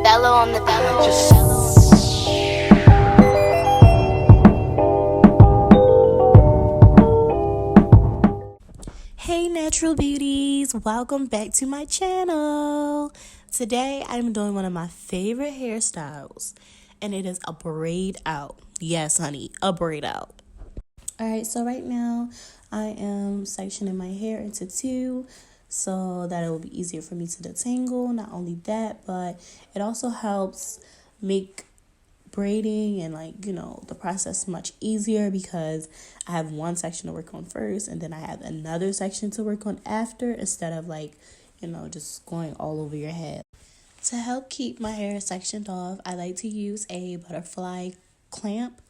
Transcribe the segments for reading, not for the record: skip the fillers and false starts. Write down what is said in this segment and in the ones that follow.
Bello on the bello. Hey natural beauties, welcome back to my channel. Today I'm doing one of my favorite hairstyles and it is a braid out. Yes honey, a braid out. Alright, so right now I am sectioning my hair into two so that it will be easier for me to detangle. Not only that, but it also helps make braiding and the process much easier because I have one section to work on first and then I have another section to work on after, instead of just going all over your head. To help keep my hair sectioned off, I like to use a butterfly clamp.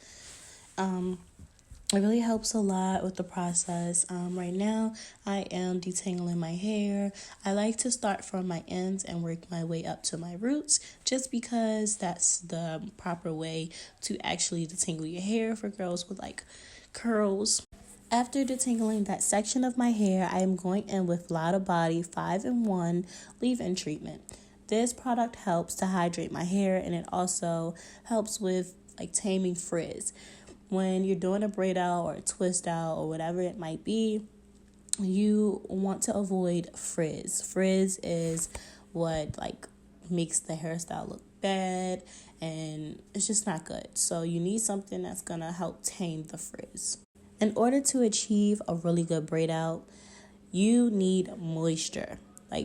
It really helps a lot with the process. Right now, I am detangling my hair. I like to start from my ends and work my way up to my roots, just because that's the proper way to actually detangle your hair for girls with curls. After detangling that section of my hair, I am going in with Lotta Body 5-in-1 leave-in treatment. This product helps to hydrate my hair, and it also helps with taming frizz. When you're doing a braid out or a twist out or whatever it might be, you want to avoid frizz. Frizz is what makes the hairstyle look bad, and it's just not good. So you need something that's gonna help tame the frizz. In order to achieve a really good braid out, you need moisture.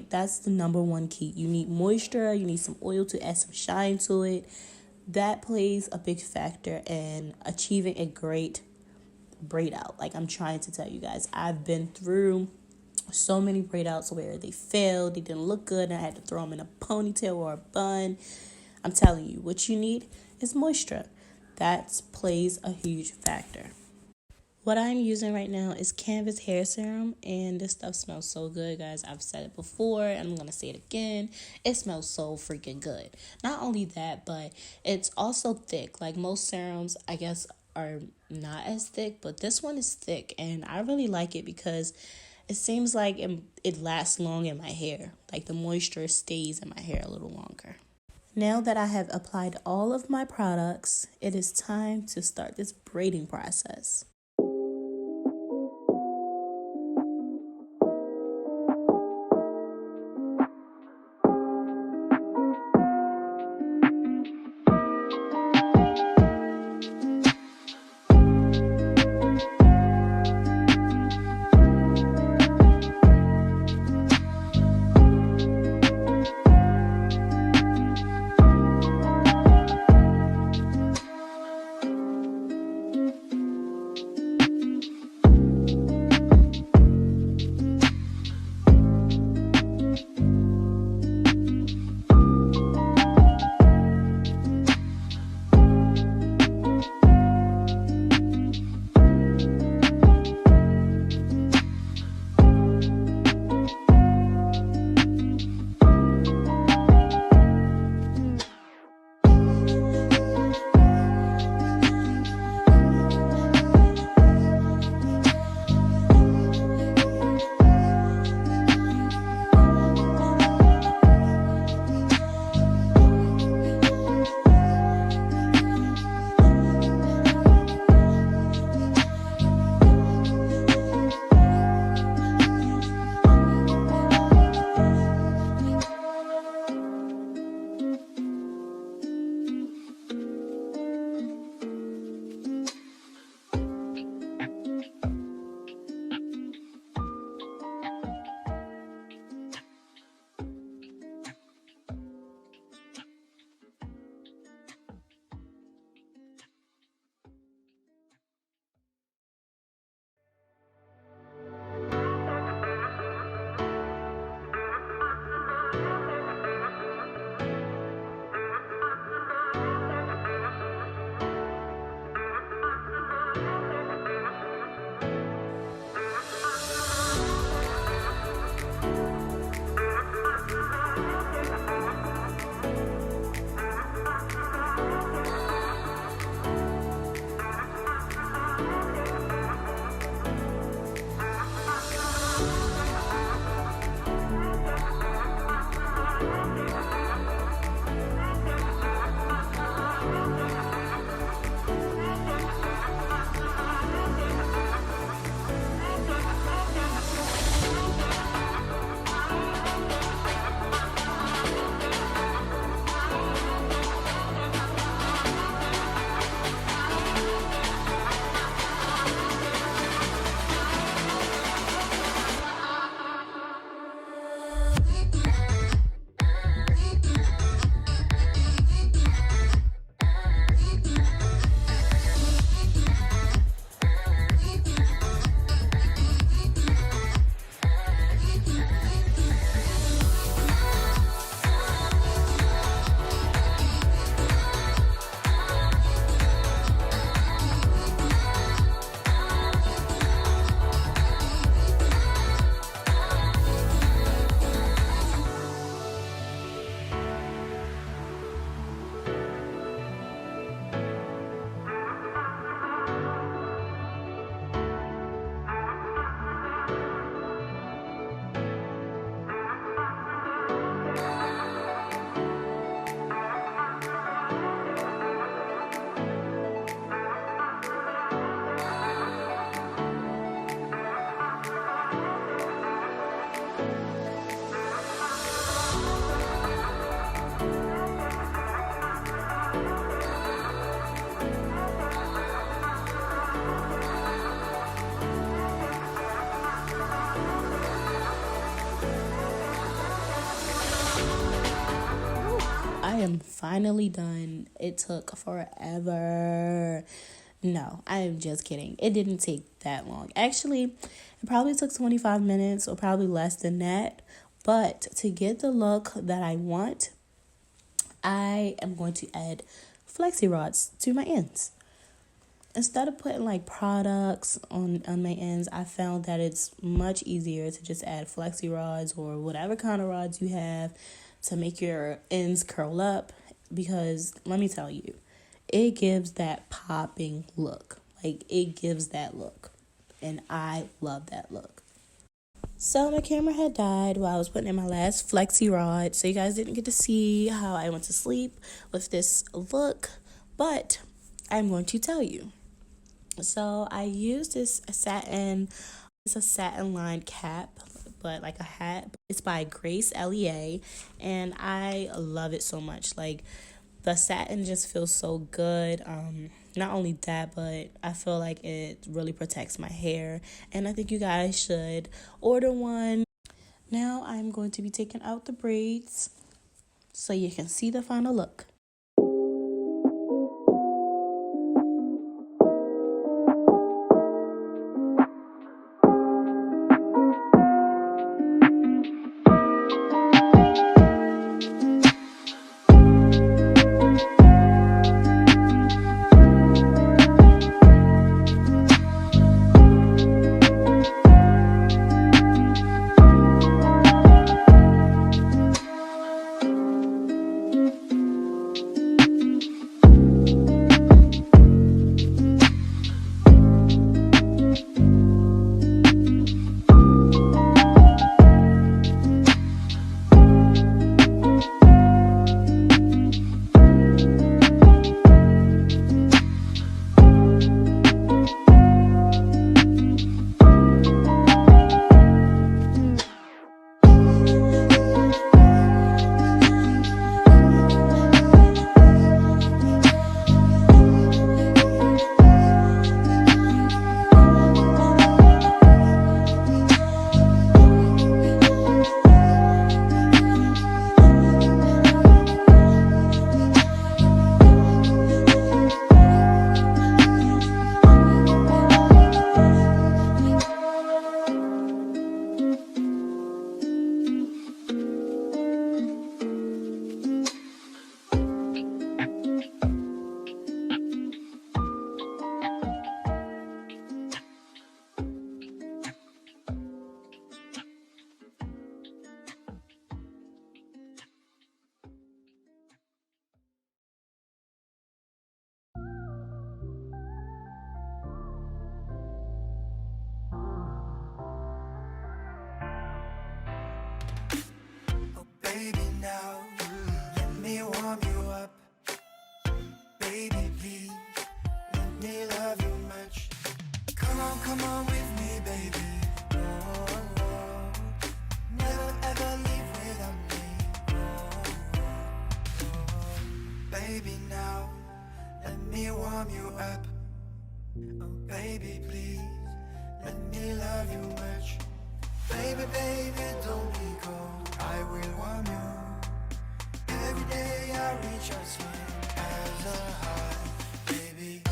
That's the number one key. You need moisture, you need some oil to add some shine to it. That plays a big factor in achieving a great braid out. I'm trying to tell you guys, I've been through so many braid outs where they failed, they didn't look good, and I had to throw them in a ponytail or a bun. I'm telling you, what you need is moisture. That plays a huge factor. What I'm using right now is Canvas hair serum, and this stuff smells so good, guys. I've said it before and I'm gonna say it again. It smells so freaking good. Not only that, but it's also thick. Most serums, I guess, are not as thick, but this one is thick, and I really like it because it seems like it lasts long in my hair. The moisture stays in my hair a little longer. Now that I have applied all of my products, it is time to start this braiding process. am finally done. It took forever. No, I am just kidding. It didn't take that long. Actually, it probably took 25 minutes or probably less than that. But to get the look that I want, I am going to add flexi rods to my ends. Instead of putting like products on my ends, I found that it's much easier to just add flexi rods or whatever kind of rods you have to make your ends curl up, because let me tell you, it gives that popping look. Like, it gives that look, and I love that look. So my camera had died while I was putting in my last flexi rod, so you guys didn't get to see how I went to sleep with this look, but I'm going to tell you. So I used this satin, it's a satin lined cap, but like a hat. It's by Grace LEA, and I love it so much. Like, the satin just feels so good. Not only that, but I feel like it really protects my hair, and I think you guys should order one. Now I'm going to be taking out the braids so you can see the final look. Baby, now let me warm you up. Baby, please let me love you much. Come on with me, baby. Oh, oh, oh. Never ever leave without me. Oh, oh, oh. Baby, now let me warm you up. Oh, baby, please let me love you much. Baby, baby, don't be cold. I will warm you. Every day I reach out sweet as a heart, baby.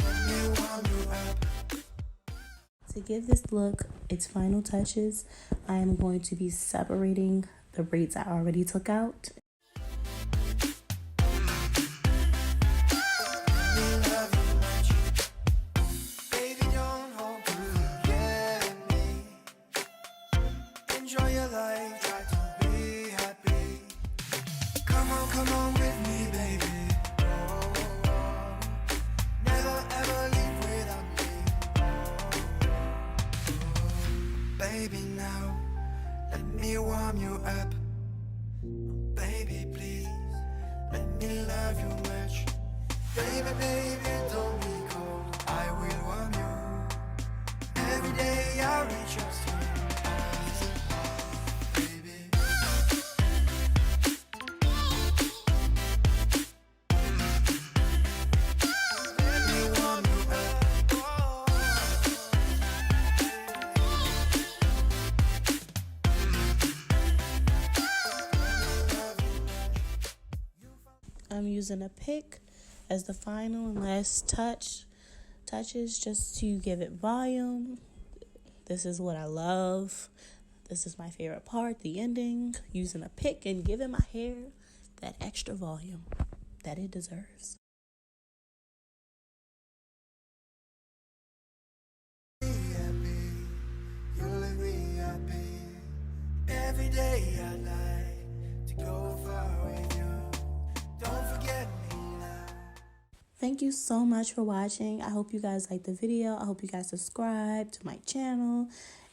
Let me warm you up. To give this look its final touches, I am going to be separating the braids I already took out. Enjoy your life, try to be happy. Come on with me, baby. Oh, oh, oh. Never ever leave without me. Oh, oh, oh. Baby, now let me warm you up. Oh, baby, please let me love you much. Baby, baby, don't be cold. I will warm you. Every day I reach your sweet. I'm using a pick as the final and last touches just to give it volume. This is what I love. This is my favorite part, the ending, using a pick and giving my hair that extra volume that it deserves. You let me happy. Every day I like to go far with you. Don't forget me now. Thank you so much for watching. I hope you guys liked the video. I hope you guys subscribe to my channel.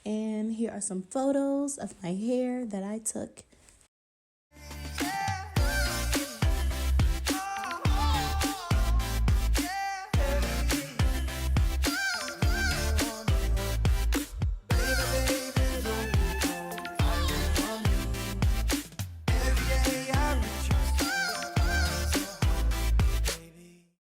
And here are some photos of my hair that I took